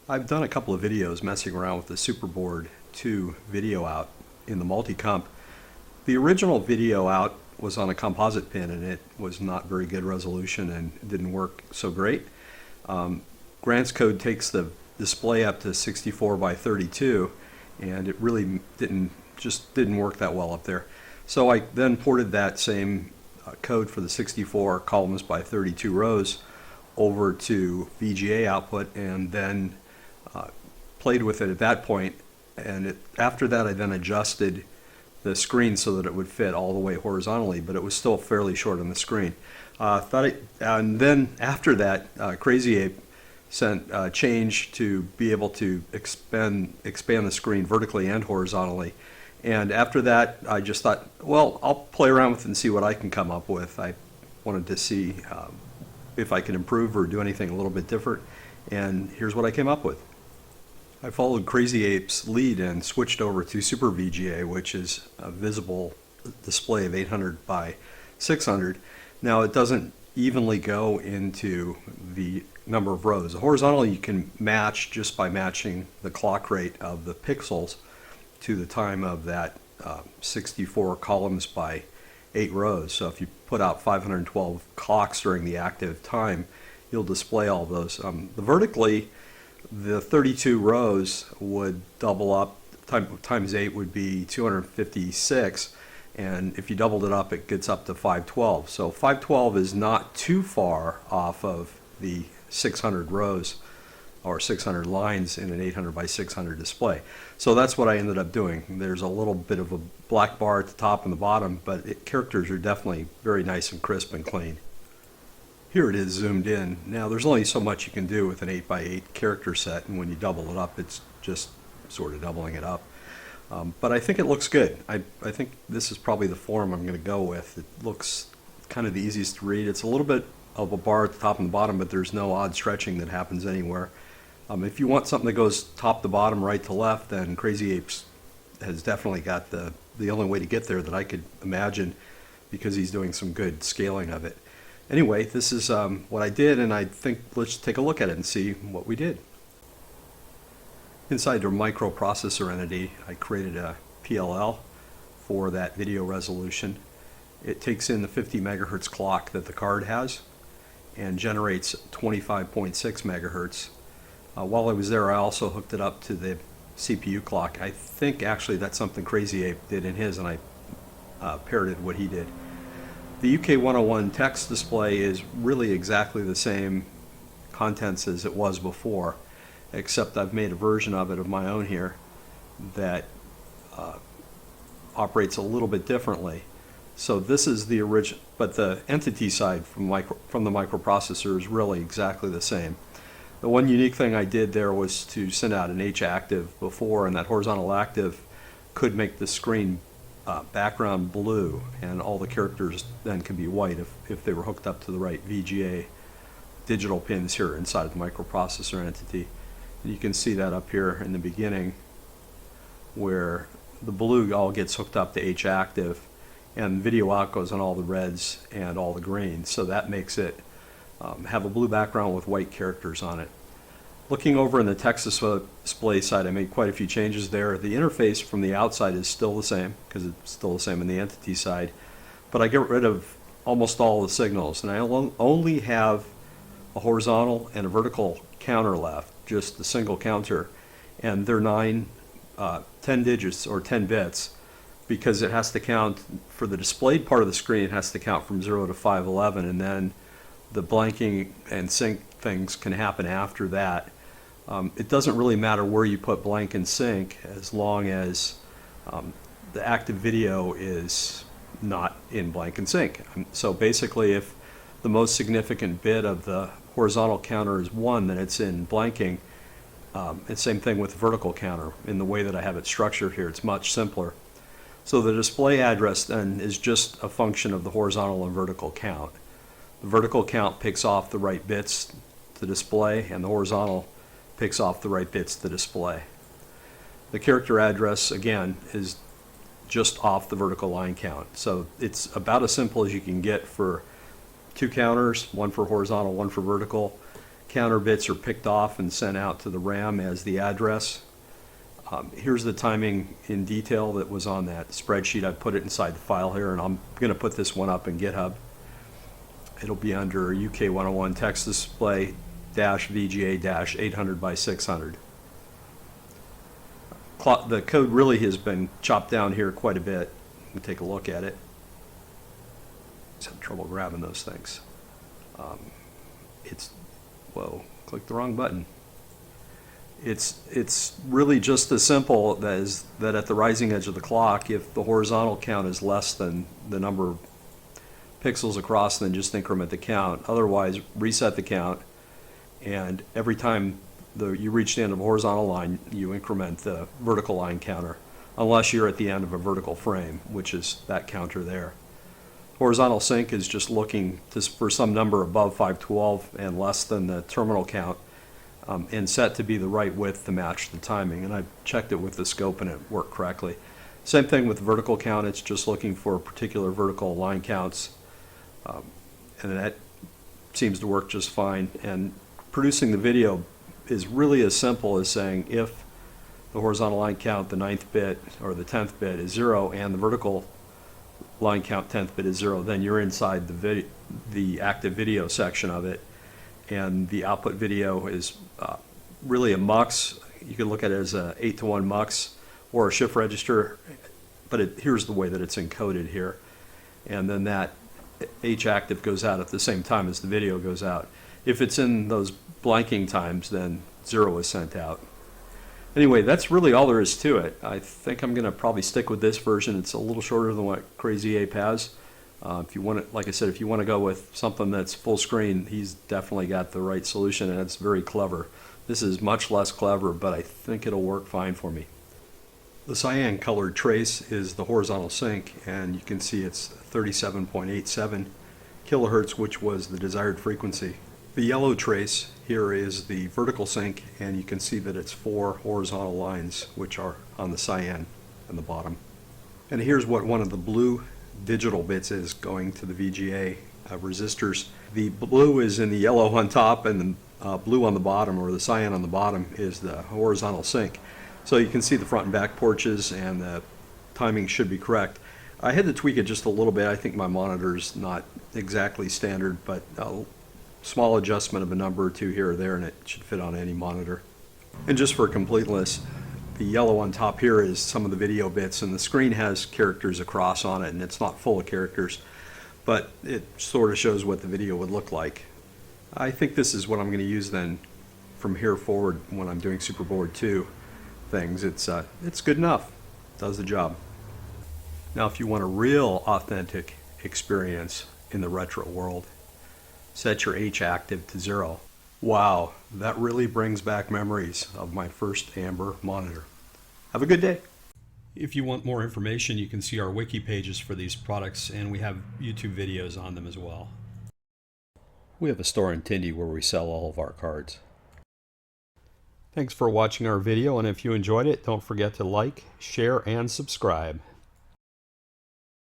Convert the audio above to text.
I've done a couple of videos messing around with the SuperBoard II video out in the Multicomp. The original video out was on a composite pin and it was not very good resolution and it didn't work so great. Grant's code takes the display up to 64 by 32 and it really didn't work that well up there. So I then ported that same code for the 64 columns by 32 rows over to VGA output and then played with it at that point, and after that I then adjusted the screen so that it would fit all the way horizontally, but it was still fairly short on the screen. And then after that, Crazy Ape sent a change to be able to expand the screen vertically and horizontally. And after that, I just thought, well, I'll play around with it and see what I can come up with. I wanted to see if I could improve or do anything a little bit different, and here's what I came up with. I followed Crazy Ape's lead and switched over to SuperVGA, which is a visible display of 800 by 600. Now it doesn't evenly go into the number of rows. Horizontally you can match just by matching the clock rate of the pixels to the time of that 64 columns by 8 rows. So if you put out 512 clocks during the active time, you'll display all those. Vertically, the 32 rows would double up, times 8 would be 256, and if you doubled it up it gets up to 512. So 512 is not too far off of the 600 rows or 600 lines in an 800 by 600 display. So that's what I ended up doing. There's a little bit of a black bar at the top and the bottom, but characters are definitely very nice and crisp and clean. Here it is zoomed in. Now there's only so much you can do with an 8 by 8 character set, and when you double it up it's just sort of doubling it up. But I think it looks good. I think this is probably the form I'm going to go with. It looks kind of the easiest to read. It's a little bit of a bar at the top and the bottom, but there's no odd stretching that happens anywhere. If you want something that goes top to bottom, right to left, then Crazy Apes has definitely got the only way to get there that I could imagine, because he's doing some good scaling of it. Anyway, this is what I did, and I think let's take a look at it and see what we did. Inside the microprocessor entity, I created a PLL for that video resolution. It takes in the 50 megahertz clock that the card has and generates 25.6 megahertz. While I was there, I also hooked it up to the CPU clock. I think actually that's something Crazy Ape did in his, and I parroted what he did. The UK101 text display is really exactly the same contents as it was before, except I've made a version of it of my own here that operates a little bit differently. So this is the original, but the entity side from the microprocessor is really exactly the same. The one unique thing I did there was to send out an H active before, and that horizontal active could make the screen background blue, and all the characters then can be white if they were hooked up to the right VGA digital pins here inside of the microprocessor entity. And you can see that up here in the beginning where the blue all gets hooked up to H active, and video out goes on all the reds and all the greens, so that makes it have a blue background with white characters on it. Looking over in the text display side, I made quite a few changes there. The interface from the outside is still the same, because it's still the same in the entity side, but I get rid of almost all the signals, and I only have a horizontal and a vertical counter left, just the single counter, and they're 10 digits or 10 bits, because it has to count for the displayed part of the screen. It has to count from 0 to 511, and then the blanking and sync things can happen after that. It doesn't really matter where you put blank and sync, as long as the active video is not in blank and sync. So basically, if the most significant bit of the horizontal counter is 1, then it's in blanking. And same thing with the vertical counter. In the way that I have it structured here, it's much simpler. So the display address then is just a function of the horizontal and vertical count. The vertical count picks off the right bits to display, and the horizontal picks off the right bits to display. The character address, again, is just off the vertical line count. So it's about as simple as you can get for 2 counters, one for horizontal, one for vertical, counter bits are picked off and sent out to the RAM as the address. Here's the timing in detail that was on that spreadsheet. I put it inside the file here, and I'm going to put this one up in GitHub. It'll be under UK 101 text display -VGA 800 by 600. The code really has been chopped down here quite a bit. We'll take a look at it. Just have trouble grabbing those things. Whoa, click the wrong button. It's really just as simple as that at the rising edge of the clock, if the horizontal count is less than the number of pixels across, then just increment the count. Otherwise, reset the count, and every time you reach the end of a horizontal line, you increment the vertical line counter, unless you're at the end of a vertical frame, which is that counter there. Horizontal sync is just looking for some number above 512 and less than the terminal count, and set to be the right width to match the timing. And I've checked it with the scope and it worked correctly. Same thing with vertical count. It's just looking for particular vertical line counts, and that seems to work just fine. And producing the video is really as simple as saying if the horizontal line count, the 9th bit or the 10th bit is 0, and the vertical line count 10th bit is 0, then you're inside the active video section of it, and the output video is really a mux. You can look at it as a 8-to-1 mux or a shift register, but here's the way that it's encoded here, and then that H active goes out at the same time as the video goes out. If it's in those blanking times, then 0 is sent out. Anyway, that's really all there is to it. I think I'm going to probably stick with this version. It's a little shorter than what Crazy Ape has. If you want to, like I said, if you want to go with something that's full screen, he's definitely got the right solution, and it's very clever. This is much less clever, but I think it'll work fine for me. The cyan colored trace is the horizontal sync, and you can see it's 37.87 kilohertz, which was the desired frequency. The yellow trace here is the vertical sync, and you can see that it's 4 horizontal lines, which are on the cyan on the bottom. And here's what one of the blue digital bits is going to the VGA resistors. The blue is in the yellow on top, and the blue on the bottom, or the cyan on the bottom, is the horizontal sync. So you can see the front and back porches, and the timing should be correct. I had to tweak it just a little bit. I think my monitor's not exactly standard, but a small adjustment of a number or two here or there, and it should fit on any monitor. And just for completeness, the yellow on top here is some of the video bits, and the screen has characters across on it, and it's not full of characters, but it sort of shows what the video would look like. I think this is what I'm going to use then from here forward when I'm doing SuperBoard II things. It's good enough. Does the job. Now, if you want a real authentic experience in the retro world, set your H active to 0. Wow, that really brings back memories of my first Amber monitor. Have a good day. If you want more information, you can see our wiki pages for these products, and we have YouTube videos on them as well. We have a store in Tindy where we sell all of our cards. Thanks for watching our video, and if you enjoyed it, don't forget to like, share, and subscribe.